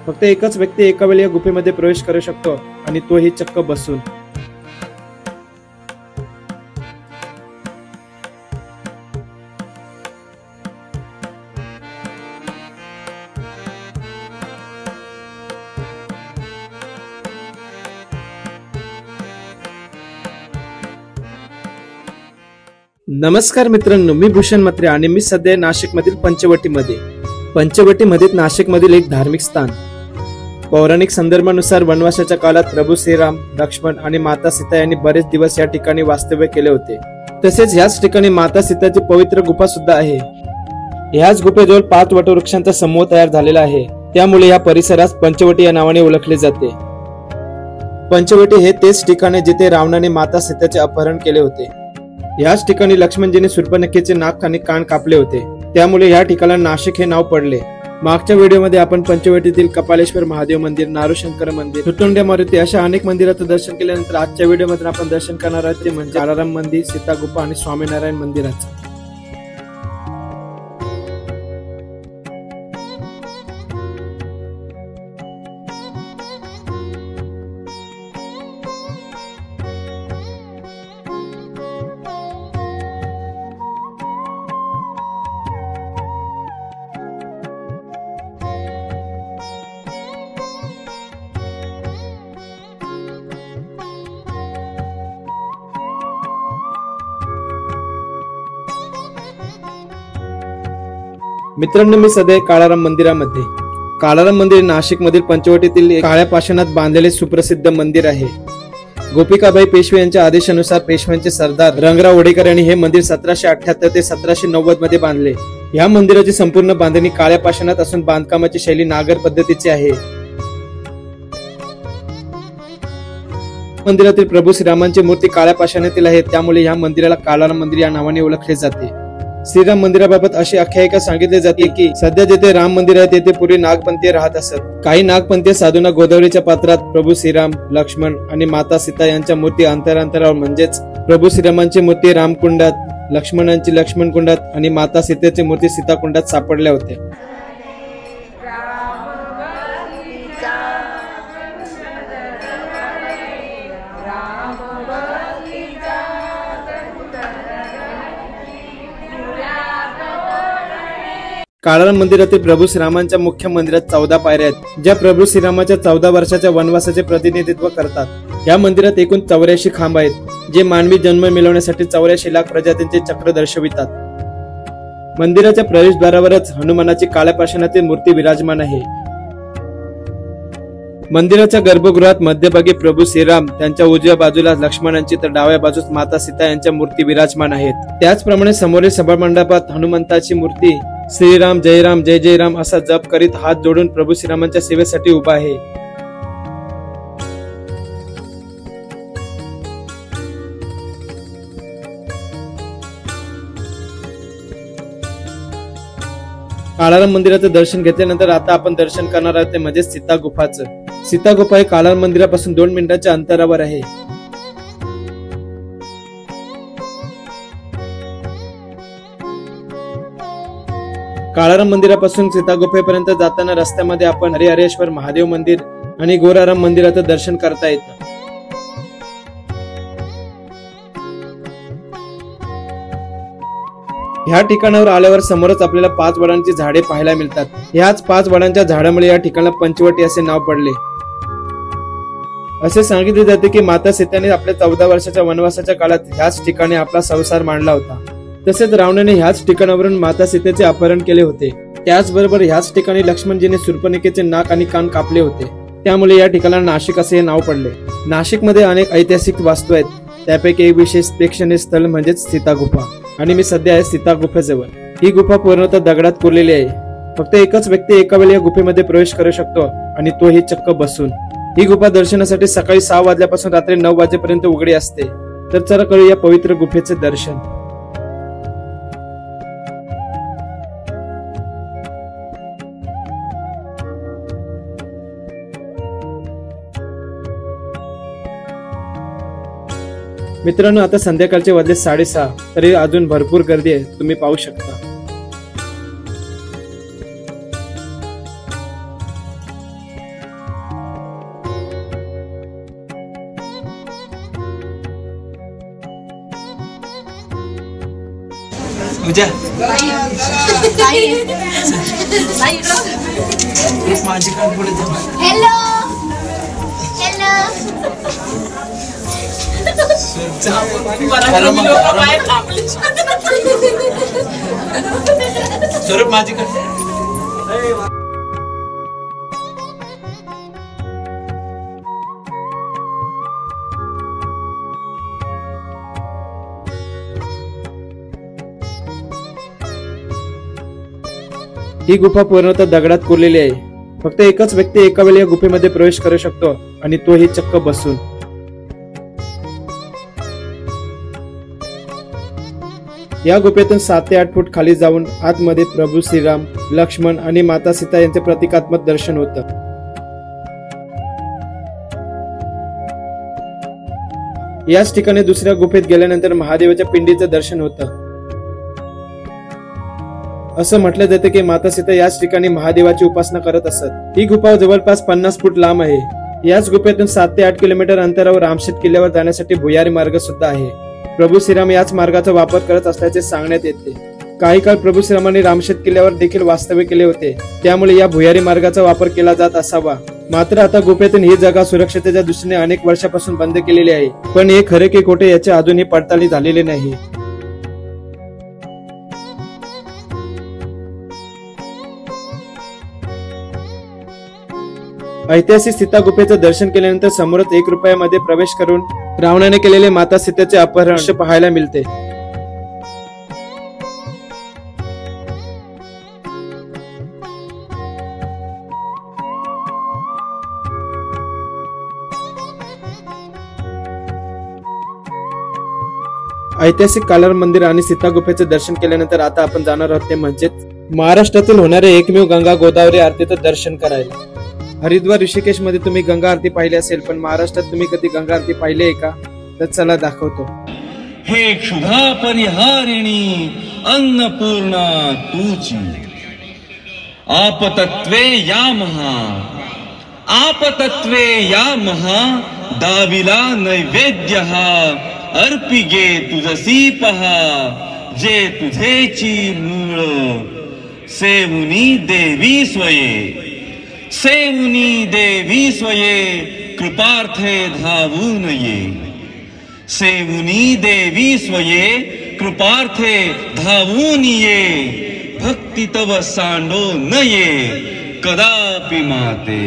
फक्त एकच व्यक्ती एका वेळी या गुफेमध्ये प्रवेश करू शकतो आणि तोही चक्क बसून। नमस्कार मित्रांनो, मी भूषण म्हात्रे आणि मी सध्या नाशिक मधील पंचवटीमध्ये नाशिक मधील एक धार्मिक स्थान। पौराणिक संदर्भानुसार वनवासाच्या काळात प्रभू श्रीराम, लक्ष्मण आणि माता सीता यांनी बरेच दिवस या ठिकाणी वास्तव्य केले होते। तसेच याच ठिकाणी माता सीताची पवित्र गुफा सुद्धा आहे। याच गुफेजवळ 5 वटवृक्षांचा समूह तयार झालेला आहे, त्यामुळे या परिसरास पंचवटी या नावाने ओळखले जाते। पंचवटी हे तेच ठिकाण आहे जिथे रावणाने माता सीताचे अपहरण केले होते। याच ठिकाणी लक्ष्मणजीने शूर्पणखेचे नाक आणि कान कापले होते, त्यामुळे या ठिकाणाला नाशिक हे नाव पडले। मागच्या व्हिडिओमध्ये आपण पंचवटीतील कपालेश्वर महादेव मंदिर, नारोशंकर मंदिर, तुटुंड्या मारुती अशा अनेक मंदिराचं दर्शन केल्यानंतर आजच्या व्हिडिओमध्ये आपण दर्शन करणार आहोत ते म्हणजे काळाराम मंदिर, सीता गुफा आणि स्वामीनारायण मंदिराचं। मित्रांनो, मी सध्या काळाराम मंदिरामध्ये। काळाराम मंदिर नाशिक मधील पंचवटीतील काळ्या पाषाणात बांधलेले सुप्रसिद्ध मंदिर आहे। गोपिकाबाई पेशवे यांच्या आदेशानुसार पेशव्यांचे सरदार रंगराव वडेकर यांनी हे मंदिर 1778 ते 1790 मध्ये बांधले। या मंदिराची संपूर्ण बांधणी काळ्या पाषाणात असून बांधकामाची शैली नागर पद्धतीची आहे। मंदिरातील प्रभू श्रीरामांची मूर्ती काळ्या पाषाणातील आहे, त्यामुळे या मंदिराला काळाराम मंदिर या नावाने ओळखले जाते। श्रीराम मंदिराबाबत अशी आख्यायिका सांगितली जाते की सध्या जिथे राम मंदिर आहे तेथे पूर्वी नागपंथीय राहत असत। काही नागपंथीय साधूंना गोदावरीच्या पात्रात प्रभू श्रीराम, लक्ष्मण आणि माता सीता यांच्या मूर्ती अंतरांतरावर म्हणजेच प्रभू श्रीरामांची मूर्ती रामकुंडात, लक्ष्मणांची लक्ष्मण कुंडात आणि माता सीतेची मूर्ती सीताकुंडात सापडल्या होत्या। काळाराम मंदिरातील प्रभू श्रीरामांच्या मुख्य मंदिरात 14 पायऱ्या आहेत, ज्या प्रभू श्रीरामाच्या 14 वर्षाच्या वनवासाचे प्रतिनिधित्व करतात। या मंदिरात एकूण 84 खांब आहेत, जे मानवी जन्म मिळवण्यासाठी 84 लाख प्रजातींचे चक्र दर्शवितात। मंदिराच्या प्रवेशद्वारावरच हनुमानाची काळ्या पाषाणातील मूर्ती विराजमान आहे। मंदिराच्या गर्भगृहात मध्यभागी प्रभू श्रीराम, त्यांच्या उजव्या बाजूला लक्ष्मणांची तर डाव्या बाजूस माता सीता यांच्या मूर्ती विराजमान आहेत। त्याचप्रमाणे समोरील सभामंडपात हनुमंताची मूर्ती श्रीराम जय राम जय जय राम असा जप करीत हात जोडून प्रभू श्रीरामांच्या सेवेसाठी उभा आहे। काळाराम मंदिराचं दर्शन घेतल्यानंतर आता आपण दर्शन करणार आहोत ते म्हणजे सीता गुफाचं। सीता गुफा हे काळाराम मंदिरापासून 2 मिनिटांच्या अंतरावर आहे। काळाराम मंदिरापासून सीता गुफेपर्यंत जाताना रस्त्यामध्ये आपण हरिहरेश्वर महादेव मंदिर आणि गोराराम मंदिराचं दर्शन करता येतं। ह्या ठिकाणावर आल्यावर समोरच आपल्याला 5 वडांची झाडे पाहायला मिळतात। ह्याच 5 वडांच्या झाडामुळे या ठिकाणाला पंचवटी असे नाव पडले। असे सांगितले जाते की माता सीताने आपल्या 14 वर्षाच्या वनवासाच्या काळात ह्याच ठिकाणी आपला संसार मांडला होता। तसेच रावणाने ह्याच ठिकाणावरून माता सीतेचे अपहरण केले होते। त्याचबरोबर ह्याच ठिकाणी लक्ष्मणजीने शूर्पणखेचे नाक आणि कान कापले होते, त्यामुळे या ठिकाणाला नाशिक असे नाव पडले। नाशिक मध्ये अनेक ऐतिहासिक वास्तू आहेत, त्यापैकी एक विशेष प्रेक्षणीय स्थळ म्हणजेच सीता गुफा, आणि मी सध्या आहे सीता गुफेजवळ। ही गुफा पूर्णतः दगडात कोरलेली आहे। फक्त एकच व्यक्ती एका वेळी या गुफेमध्ये प्रवेश करू शकतो आणि तोही चक्क बसून। ही गुफा दर्शनासाठी सकाळी 6 वाजल्यापासून रात्री 9 वाजेपर्यंत उघडी असते। तर चला करूया पवित्र गुफेचे दर्शन। मित्रांनो, आता संध्याकाळचे वाजले 6:30, तरी अजून भरपूर गर्दी आहे, तुम्ही पाहू शकता। पूजा माझी कान पुढे हेलो हेलो स्वरूप माझी कान ही गुफा पूर्णतः दगडात कोरलेली आहे. फक्त एकच व्यक्ती एका वेळी या गुफेमध्ये प्रवेश करू शकतो आणि तोही चक्क बसून. या गुफेतून 7 ते 8 फूट खाली जाऊन आतमध्ये प्रभू श्रीराम, लक्ष्मण आणि माता सीता यांचे प्रतिकात्मक दर्शन होतं. याच ठिकाणी दुसऱ्या गुफेत गेल्यानंतर महादेवाच्या पिंडीचं दर्शन होतं. असं म्हटलं जातं की माता सीता याच ठिकाणी महादेवाची उपासना करत असत. ही गुफा जवळपास 50 फूट लांब आहे. याच गुफेतून 7 ते 8 किलोमीटर अंतरावर रामशेत किल्ल्यावर जाण्यासाठी भुयारी मार्ग सुद्धा आहे. प्रभू श्रीराम याच मार्गाचा वापर करत असल्याचे सांगण्यात येते. काही काळ प्रभू श्रीरामांनी रामशेत किल्ल्यावर देखील वास्तव्य केले होते, त्यामुळे या भुयारी मार्गाचा वापर केला जात असावा. मात्र आता गुफेतून ही जागा सुरक्षतेच्या दृष्टीने अनेक वर्षापासून बंद केलेली आहे. पण हे खरे की खोटे याची अजूनही पडताळणी झालेली नाही. ऐतिहासिक सीता गुफेचं दर्शन केल्यानंतर समोरच 1 रुपयामध्ये प्रवेश करून रावणाने केलेले माता सीतेचे अपहरण पाहायला मिळते. ऐतिहासिक कालार मंदिर आणि सीता गुफेचे दर्शन केल्यानंतर आता आपण जाणार आहोत ते म्हणजेच महाराष्ट्रातील होणारे एकमेव गंगा गोदावरी आरतीचं दर्शन करायला. हरिद्वार ऋषिकेश मध्ये तुम्ही गंगा आरती पाहिली असेल, पण महाराष्ट्रात तुम्ही कधी गंगा आरती पाहिली आहे का? तर चला दाखवतो. हे क्षुधा परिहारिणी अन्नपूर्णा तूची आपतत्वे या महा आपतत्वे या महा दाविला नैवेद्य अर्पिगे तुझसी पहा जे तुझेची मूळ सेवुनी देवी स्वये सेवुनी देवी स्वये कृपार्थे धावून ये सेवुनी देवी स्वये कृपार्थे धावून ये भक्ती तव सांडो न ये कदापि माते.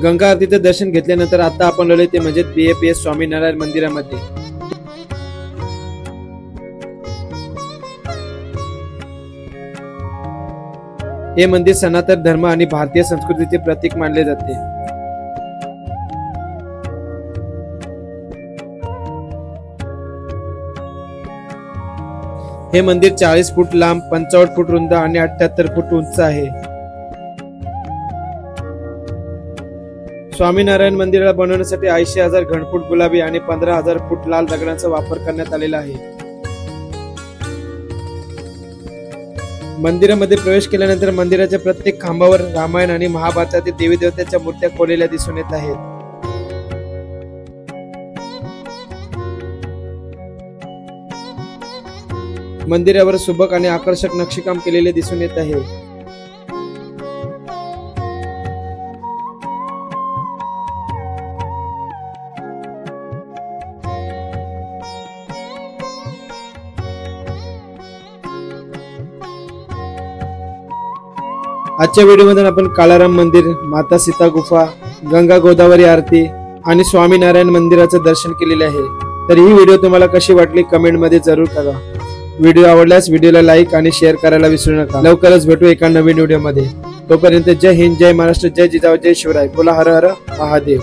गंगा आरतीचे दर्शन घेतल्यानंतर आता आपण आलोय ते म्हणजे BAPS स्वामीनारायण मंदिरामध्ये. हे मंदिर सनातन धर्म आणि भारतीय संस्कृतीचे प्रतीक मानले जाते. हे मंदिर 40 फूट लांब, 55 फूट रुंद आणि 78 फूट उंच आहे. स्वामीनारायण मंदिराला बनवण्यासाठी 80,000 घनफूट गुलाबी आणि 15,000 फूट लाल दगडांचा वापर करण्यात आलेला आहे. मंदिरामध्ये प्रवेश केल्यानंतर मंदिराच्या प्रत्येक खांबावर रामायण आणि महाभारतातील देवी देवतांच्या मूर्त्या कोरलेल्या दिसून येत आहेत. मंदिरावर सुबक आणि आकर्षक नक्षीकाम केलेले दिसून येत आहे. आजच्या व्हिडिओमध्ये आपण कालाराम मंदिर, माता सीता गुफा, गंगा गोदावरी आरती आणि स्वामीनारायण मंदिराचं दर्शन केलेले आहे. तर ही व्हिडिओ तुम्हाला कशी वाटली कमेंट मध्ये जरूर कळवा. व्हिडिओ आवडल्यास व्हिडिओला लाईक आणि शेअर करायला विसरू नका. लवकरच भेटू एका नवीन व्हिडिओ मध्ये. तोपर्यंत जय हिंद, जय महाराष्ट्र, जय जिजाऊ, जय शिवराय. बोला हर हर महादेव.